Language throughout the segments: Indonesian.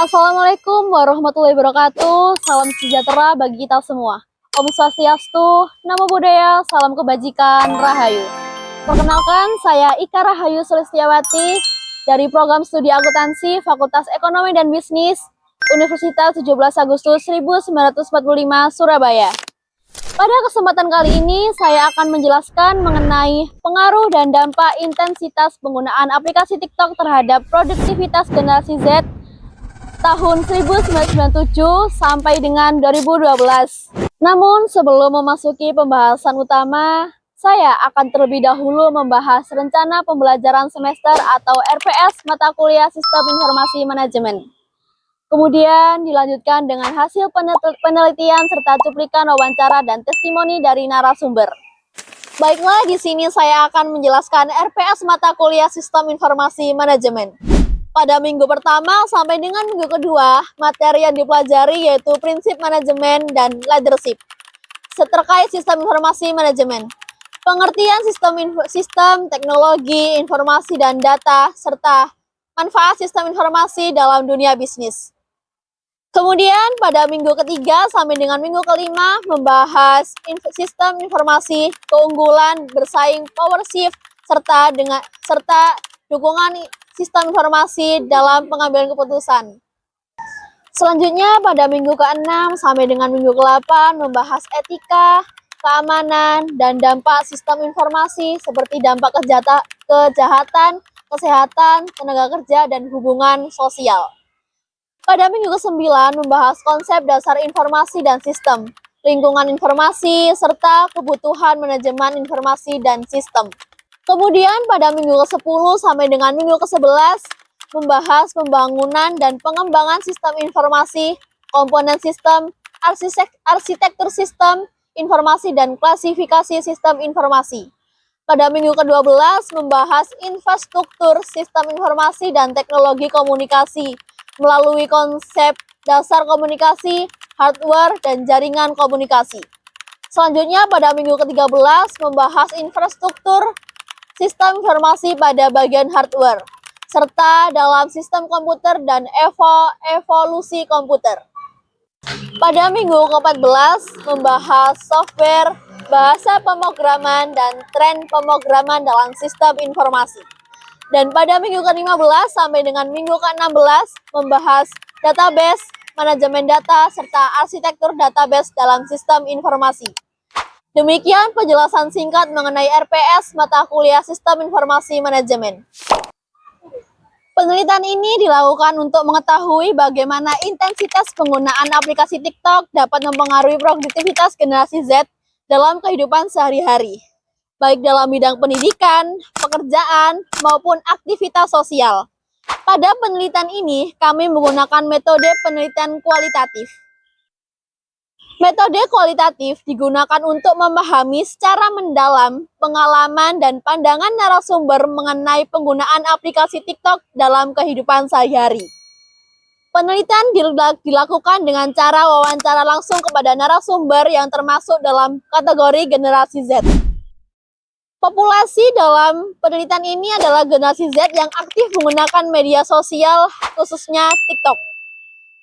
Assalamualaikum warahmatullahi wabarakatuh. Salam sejahtera bagi kita semua. Om Swastiastu, Namo Buddhaya, salam kebajikan, Rahayu. Perkenalkan, saya Ika Rahayu Sulistiawati dari Program Studi Akuntansi Fakultas Ekonomi dan Bisnis Universitas 17 Agustus 1945 Surabaya. Pada kesempatan kali ini, saya akan menjelaskan mengenai pengaruh dan dampak intensitas penggunaan aplikasi TikTok terhadap produktivitas generasi Z tahun 1997 sampai dengan 2012. Namun sebelum memasuki pembahasan utama, saya akan terlebih dahulu membahas rencana pembelajaran semester atau RPS mata kuliah Sistem Informasi Manajemen. Kemudian dilanjutkan dengan hasil penelitian serta cuplikan wawancara dan testimoni dari narasumber. Baiklah, di sini saya akan menjelaskan RPS mata kuliah Sistem Informasi Manajemen. Pada minggu pertama sampai dengan minggu kedua, materi yang dipelajari yaitu prinsip manajemen dan leadership. Terkait sistem informasi manajemen, pengertian sistem teknologi, informasi dan data, serta manfaat sistem informasi dalam dunia bisnis. Kemudian pada minggu ketiga sampai dengan minggu kelima membahas sistem informasi, keunggulan, bersaing, power shift, serta dukungan sistem informasi dalam pengambilan keputusan. Selanjutnya pada minggu ke-6 sampai dengan minggu ke-8 membahas etika, keamanan, dan dampak sistem informasi seperti dampak kejahatan, kesehatan, tenaga kerja, dan hubungan sosial. Pada minggu ke-9 membahas konsep dasar informasi dan sistem, lingkungan informasi, serta kebutuhan manajemen informasi dan sistem. Kemudian pada minggu ke-10 sampai dengan minggu ke-11 membahas pembangunan dan pengembangan sistem informasi, komponen sistem, arsitektur sistem informasi dan klasifikasi sistem informasi. Pada minggu ke-12 membahas infrastruktur sistem informasi dan teknologi komunikasi melalui konsep dasar komunikasi, hardware, dan jaringan komunikasi. Selanjutnya pada minggu ke-13 membahas infrastruktur sistem informasi pada bagian hardware, serta dalam sistem komputer dan evolusi komputer. Pada minggu ke-14 membahas software, bahasa pemrograman, dan tren pemrograman dalam sistem informasi. Dan pada minggu ke-15 sampai dengan minggu ke-16 membahas database, manajemen data, serta arsitektur database dalam sistem informasi. Demikian penjelasan singkat mengenai RPS mata kuliah Sistem Informasi Manajemen. Penelitian ini dilakukan untuk mengetahui bagaimana intensitas penggunaan aplikasi TikTok dapat mempengaruhi produktivitas generasi Z dalam kehidupan sehari-hari, baik dalam bidang pendidikan, pekerjaan, maupun aktivitas sosial. Pada penelitian ini, kami menggunakan metode penelitian kualitatif. Metode kualitatif digunakan untuk memahami secara mendalam pengalaman dan pandangan narasumber mengenai penggunaan aplikasi TikTok dalam kehidupan sehari-hari. Penelitian dilakukan dengan cara wawancara langsung kepada narasumber yang termasuk dalam kategori generasi Z. Populasi dalam penelitian ini adalah generasi Z yang aktif menggunakan media sosial, khususnya TikTok.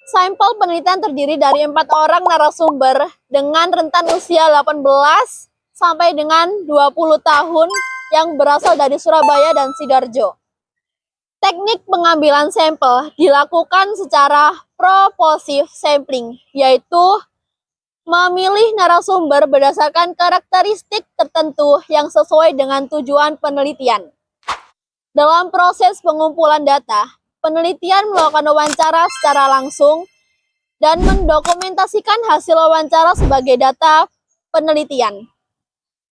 Sampel penelitian terdiri dari 4 orang narasumber dengan rentan usia 18 sampai dengan 20 tahun yang berasal dari Surabaya dan Sidoarjo. Teknik pengambilan sampel dilakukan secara proportive sampling, yaitu memilih narasumber berdasarkan karakteristik tertentu yang sesuai dengan tujuan penelitian. Dalam proses pengumpulan data, penelitian melakukan wawancara secara langsung dan mendokumentasikan hasil wawancara sebagai data penelitian.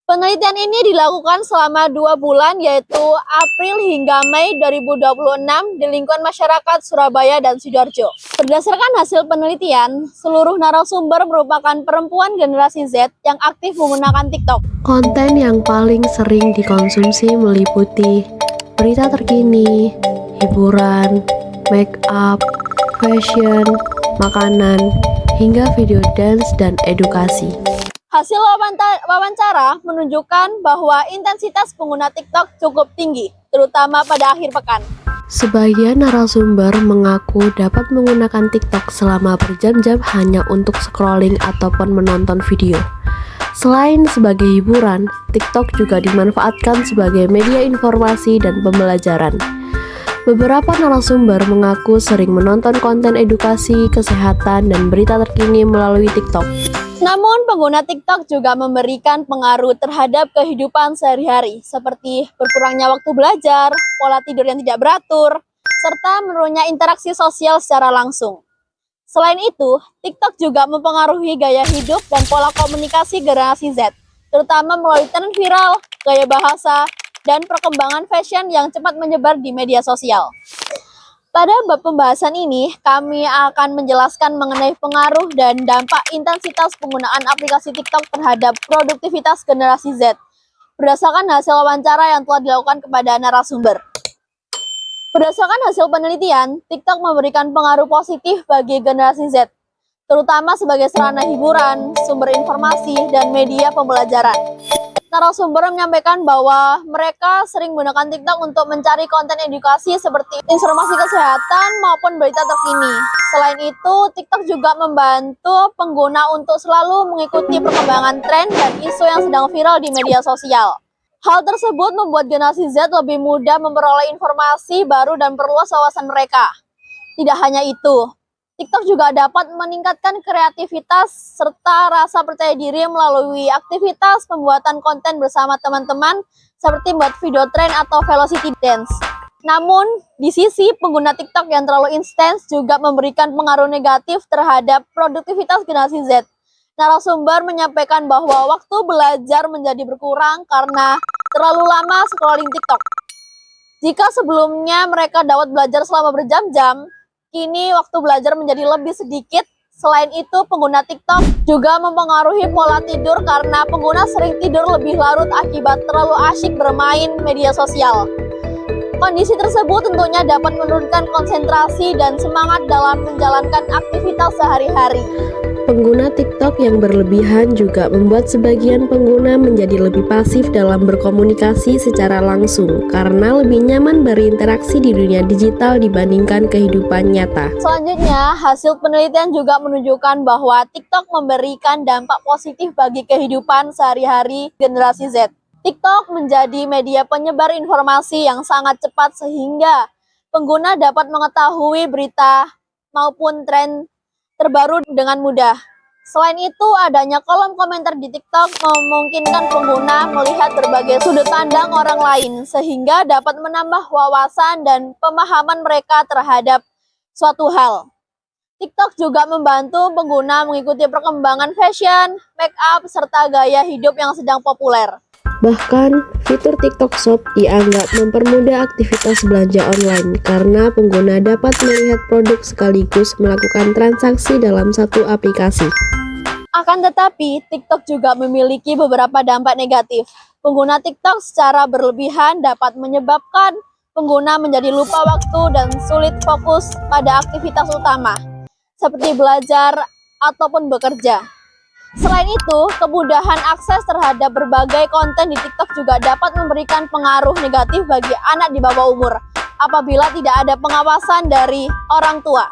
Penelitian ini dilakukan selama 2 bulan, yaitu April hingga Mei 2026 di lingkungan masyarakat Surabaya dan Sidoarjo. Berdasarkan hasil penelitian, seluruh narasumber merupakan perempuan generasi Z yang aktif menggunakan TikTok. Konten yang paling sering dikonsumsi meliputi berita terkini, hiburan, make up, fashion, makanan, hingga video dance dan edukasi. Hasil wawancara menunjukkan bahwa intensitas pengguna TikTok cukup tinggi, terutama pada akhir pekan. Sebagian narasumber mengaku dapat menggunakan TikTok selama berjam-jam hanya untuk scrolling ataupun menonton video. Selain sebagai hiburan, TikTok juga dimanfaatkan sebagai media informasi dan pembelajaran. Beberapa narasumber mengaku sering menonton konten edukasi, kesehatan, dan berita terkini melalui TikTok. Namun, pengguna TikTok juga memberikan pengaruh terhadap kehidupan sehari-hari, seperti berkurangnya waktu belajar, pola tidur yang tidak beratur, serta menurunnya interaksi sosial secara langsung. Selain itu, TikTok juga mempengaruhi gaya hidup dan pola komunikasi generasi Z, terutama melalui tren viral, gaya bahasa, dan perkembangan fashion yang cepat menyebar di media sosial. Pada bab pembahasan ini, kami akan menjelaskan mengenai pengaruh dan dampak intensitas penggunaan aplikasi TikTok terhadap produktivitas generasi Z, berdasarkan hasil wawancara yang telah dilakukan kepada narasumber. Berdasarkan hasil penelitian, TikTok memberikan pengaruh positif bagi generasi Z, terutama sebagai sarana hiburan, sumber informasi, dan media pembelajaran. Narasumber menyampaikan bahwa mereka sering menggunakan TikTok untuk mencari konten edukasi seperti informasi kesehatan maupun berita terkini. Selain itu, TikTok juga membantu pengguna untuk selalu mengikuti perkembangan tren dan isu yang sedang viral di media sosial. Hal tersebut membuat generasi Z lebih mudah memperoleh informasi baru dan perluas wawasan mereka. Tidak hanya itu, TikTok juga dapat meningkatkan kreativitas serta rasa percaya diri melalui aktivitas pembuatan konten bersama teman-teman seperti membuat video tren atau velocity dance. Namun, di sisi pengguna TikTok yang terlalu intens juga memberikan pengaruh negatif terhadap produktivitas generasi Z. Narasumber menyampaikan bahwa waktu belajar menjadi berkurang karena terlalu lama scrolling TikTok. Jika sebelumnya mereka dapat belajar selama berjam-jam, kini waktu belajar menjadi lebih sedikit. Selain itu, pengguna TikTok juga mempengaruhi pola tidur karena pengguna sering tidur lebih larut akibat terlalu asyik bermain media sosial. Kondisi tersebut tentunya dapat menurunkan konsentrasi dan semangat dalam menjalankan aktivitas sehari-hari. Pengguna TikTok yang berlebihan juga membuat sebagian pengguna menjadi lebih pasif dalam berkomunikasi secara langsung karena lebih nyaman berinteraksi di dunia digital dibandingkan kehidupan nyata. Selanjutnya, hasil penelitian juga menunjukkan bahwa TikTok memberikan dampak positif bagi kehidupan sehari-hari generasi Z. TikTok menjadi media penyebar informasi yang sangat cepat sehingga pengguna dapat mengetahui berita maupun tren terbaru dengan mudah. Selain itu, adanya kolom komentar di TikTok memungkinkan pengguna melihat berbagai sudut pandang orang lain sehingga dapat menambah wawasan dan pemahaman mereka terhadap suatu hal. TikTok juga membantu pengguna mengikuti perkembangan fashion, make up, serta gaya hidup yang sedang populer. Bahkan, fitur TikTok Shop dianggap mempermudah aktivitas belanja online karena pengguna dapat melihat produk sekaligus melakukan transaksi dalam satu aplikasi. Akan tetapi, TikTok juga memiliki beberapa dampak negatif. Pengguna TikTok secara berlebihan dapat menyebabkan pengguna menjadi lupa waktu dan sulit fokus pada aktivitas utama, seperti belajar ataupun bekerja. Selain itu, kemudahan akses terhadap berbagai konten di TikTok juga dapat memberikan pengaruh negatif bagi anak di bawah umur apabila tidak ada pengawasan dari orang tua.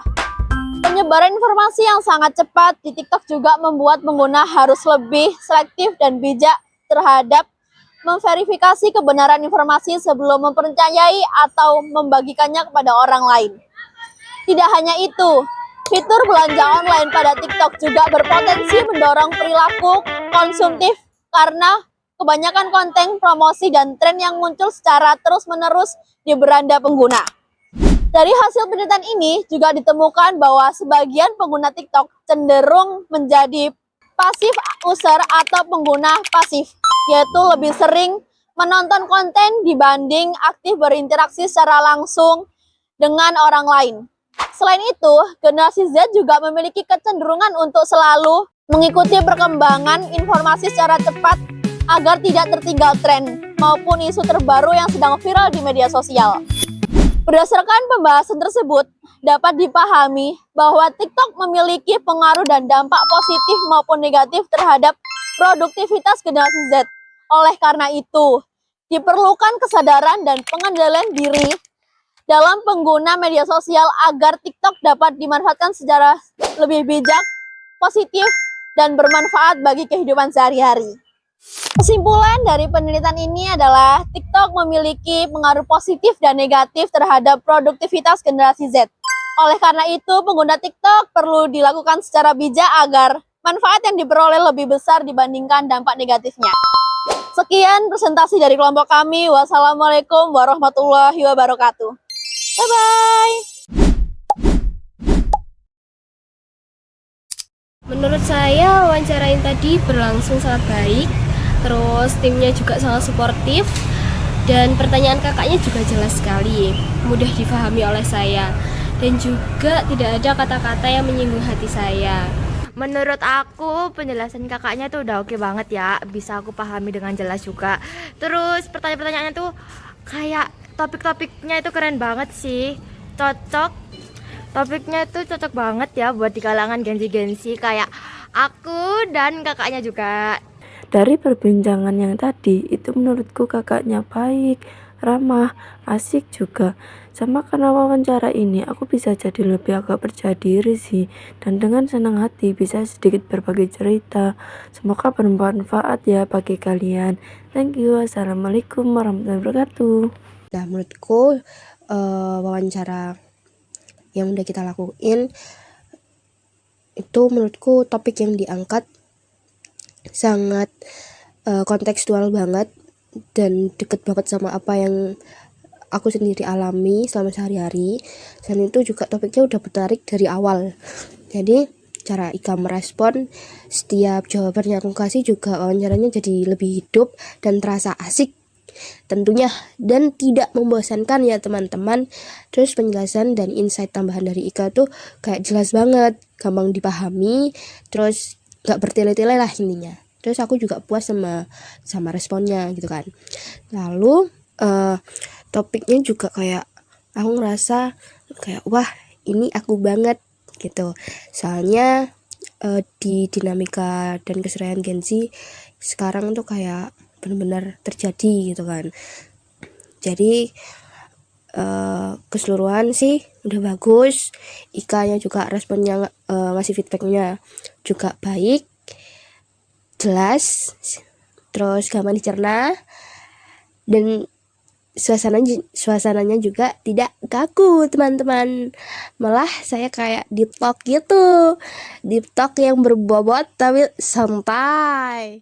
Penyebaran informasi yang sangat cepat di TikTok juga membuat pengguna harus lebih selektif dan bijak terhadap memverifikasi kebenaran informasi sebelum mempercayai atau membagikannya kepada orang lain. Tidak hanya itu, fitur belanja online pada TikTok juga berpotensi mendorong perilaku konsumtif karena kebanyakan konten promosi dan tren yang muncul secara terus-menerus di beranda pengguna. Dari hasil penelitian ini juga ditemukan bahwa sebagian pengguna TikTok cenderung menjadi pasif user atau pengguna pasif, yaitu lebih sering menonton konten dibanding aktif berinteraksi secara langsung dengan orang lain. Selain itu, generasi Z juga memiliki kecenderungan untuk selalu mengikuti perkembangan informasi secara cepat agar tidak tertinggal tren maupun isu terbaru yang sedang viral di media sosial. Berdasarkan pembahasan tersebut, dapat dipahami bahwa TikTok memiliki pengaruh dan dampak positif maupun negatif terhadap produktivitas generasi Z. Oleh karena itu, diperlukan kesadaran dan pengendalian diri dalam pengguna media sosial agar TikTok dapat dimanfaatkan secara lebih bijak, positif, dan bermanfaat bagi kehidupan sehari-hari. Kesimpulan dari penelitian ini adalah TikTok memiliki pengaruh positif dan negatif terhadap produktivitas generasi Z. Oleh karena itu, pengguna TikTok perlu dilakukan secara bijak agar manfaat yang diperoleh lebih besar dibandingkan dampak negatifnya. Sekian presentasi dari kelompok kami. Wassalamualaikum warahmatullahi wabarakatuh. Bye-bye. Menurut saya wawancara yang tadi berlangsung sangat baik. Terus timnya juga sangat suportif. Dan pertanyaan kakaknya juga jelas sekali, mudah difahami oleh saya. Dan juga tidak ada kata-kata yang menyinggung hati saya. Menurut aku penjelasan kakaknya tuh udah oke banget ya, bisa aku pahami dengan jelas juga. Terus pertanyaan-pertanyaannya tuh kayak topik-topiknya itu keren banget sih, cocok. Topiknya itu cocok banget ya buat di kalangan gensi-gensi kayak aku dan kakaknya juga. Dari perbincangan yang tadi, itu menurutku kakaknya baik, ramah, asik juga. Sama karena wawancara ini, aku bisa jadi lebih agak percaya diri sih. Dan dengan senang hati bisa sedikit berbagi cerita. Semoga bermanfaat ya bagi kalian. Thank you. Assalamualaikum warahmatullahi wabarakatuh. Nah, menurutku wawancara yang udah kita lakuin itu menurutku topik yang diangkat sangat kontekstual banget dan deket banget sama apa yang aku sendiri alami selama sehari-hari. Dan itu juga topiknya udah menarik dari awal. Jadi cara Ika merespon setiap jawaban yang aku kasih juga wawancaranya jadi lebih hidup dan terasa asik tentunya, dan tidak membosankan ya teman-teman. Terus penjelasan dan insight tambahan dari Ika tuh kayak jelas banget, gampang dipahami, terus gak bertele-tele lah intinya. Terus aku juga puas sama responnya gitu kan. Lalu topiknya juga kayak aku ngerasa kayak wah ini aku banget gitu. Soalnya di dinamika dan keseharian Genzi sekarang tuh kayak benar-benar terjadi gitu kan. Jadi keseluruhan sih udah bagus. Ika-nya juga responnya ngasih feedbacknya juga baik, jelas, terus gampang dicerna, dan suasananya juga tidak kaku teman-teman. Malah saya kayak deep talk gitu, deep talk yang berbobot tapi santai.